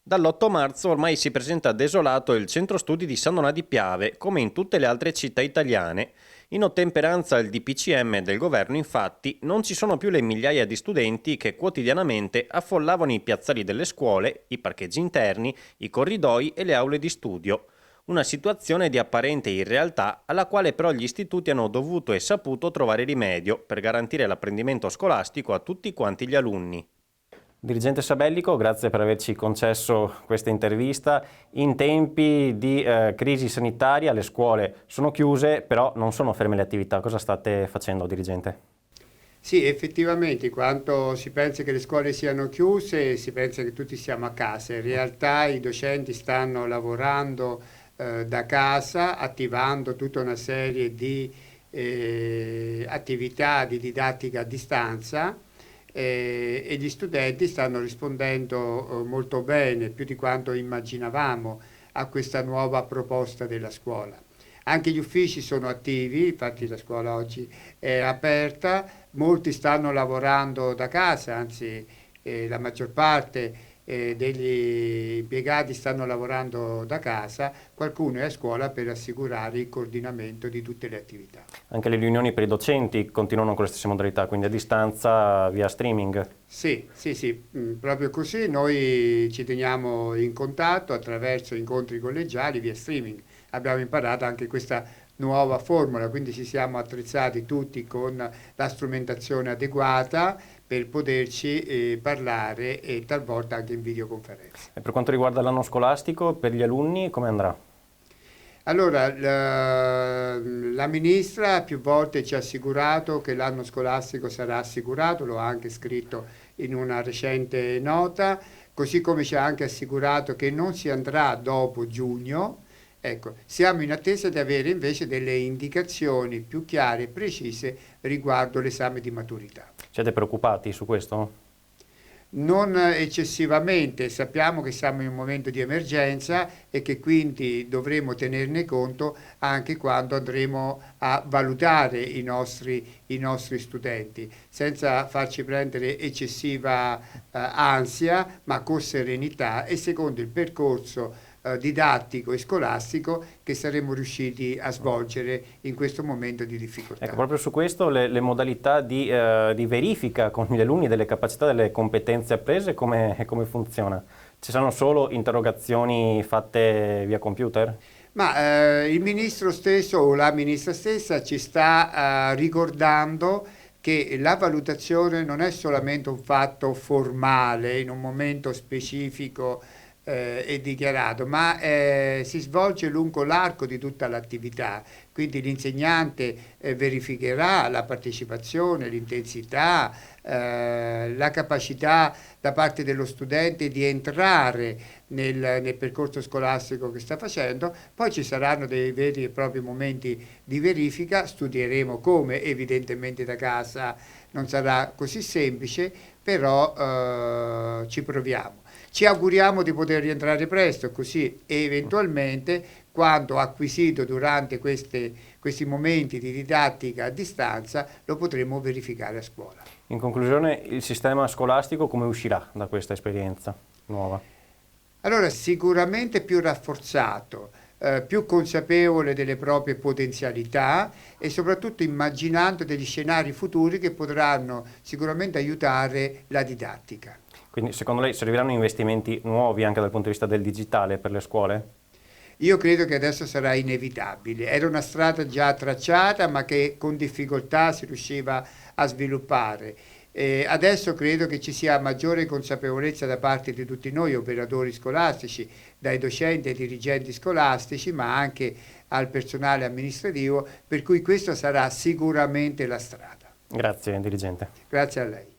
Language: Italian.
Dall'8 marzo ormai si presenta desolato il centro studi di San Donà di Piave, come in tutte le altre città italiane. In ottemperanza al DPCM del governo, infatti, non ci sono più le migliaia di studenti che quotidianamente affollavano i piazzali delle scuole, i parcheggi interni, i corridoi e le aule di studio. Una situazione di apparente irrealtà alla quale però gli istituti hanno dovuto e saputo trovare rimedio per garantire l'apprendimento scolastico a tutti quanti gli alunni. Dirigente Sabellico, grazie per averci concesso questa intervista. In tempi di crisi sanitaria le scuole sono chiuse, però non sono ferme le attività. Cosa state facendo, dirigente? Sì, effettivamente, quando si pensa che le scuole siano chiuse, si pensa che tutti siamo a casa. In realtà i docenti stanno lavorando da casa, attivando tutta una serie di attività di didattica a distanza. E gli studenti stanno rispondendo molto bene, più di quanto immaginavamo, a questa nuova proposta della scuola. Anche gli uffici sono attivi, infatti la scuola oggi è aperta, molti stanno lavorando da casa, anzi la maggior parte degli impiegati stanno lavorando da casa, qualcuno è a scuola per assicurare il coordinamento di tutte le attività. Anche le riunioni per i docenti continuano con le stesse modalità, quindi a distanza, via streaming? Sì, proprio così. Noi ci teniamo in contatto attraverso incontri collegiali via streaming. Abbiamo imparato anche questa nuova formula, quindi ci siamo attrezzati tutti con la strumentazione adeguata per poterci parlare e talvolta anche in videoconferenza. E per quanto riguarda l'anno scolastico, per gli alunni come andrà? Allora, la ministra più volte ci ha assicurato che l'anno scolastico sarà assicurato, lo ha anche scritto in una recente nota, così come ci ha anche assicurato che non si andrà dopo giugno. Ecco, siamo in attesa di avere invece delle indicazioni più chiare e precise riguardo l'esame di maturità. Siete preoccupati su questo? Non eccessivamente, sappiamo che siamo in un momento di emergenza e che quindi dovremo tenerne conto anche quando andremo a valutare i nostri studenti, senza farci prendere eccessiva ansia, ma con serenità e secondo il percorso didattico e scolastico che saremo riusciti a svolgere in questo momento di difficoltà. Ecco, proprio su questo le modalità di verifica con gli alunni delle capacità, delle competenze apprese, come funziona? Ci saranno solo interrogazioni fatte via computer? Ma il ministro stesso o la ministra stessa ci sta ricordando che la valutazione non è solamente un fatto formale in un momento specifico è dichiarato, ma si svolge lungo l'arco di tutta l'attività, quindi l'insegnante verificherà la partecipazione, l'intensità, la capacità da parte dello studente di entrare nel percorso scolastico che sta facendo, poi ci saranno dei veri e propri momenti di verifica, studieremo come, evidentemente da casa non sarà così semplice, però ci proviamo. Ci auguriamo di poter rientrare presto, così eventualmente quando acquisito durante questi momenti di didattica a distanza lo potremo verificare a scuola. In conclusione, il sistema scolastico come uscirà da questa esperienza nuova? Allora, sicuramente più rafforzato, più consapevole delle proprie potenzialità e soprattutto immaginando degli scenari futuri che potranno sicuramente aiutare la didattica. Quindi secondo lei serviranno investimenti nuovi anche dal punto di vista del digitale per le scuole? Io credo che adesso sarà inevitabile. Era una strada già tracciata ma che con difficoltà si riusciva a sviluppare. Adesso credo che ci sia maggiore consapevolezza da parte di tutti noi operatori scolastici, dai docenti ai dirigenti scolastici, ma anche al personale amministrativo, per cui questa sarà sicuramente la strada. Grazie, dirigente. Grazie a lei.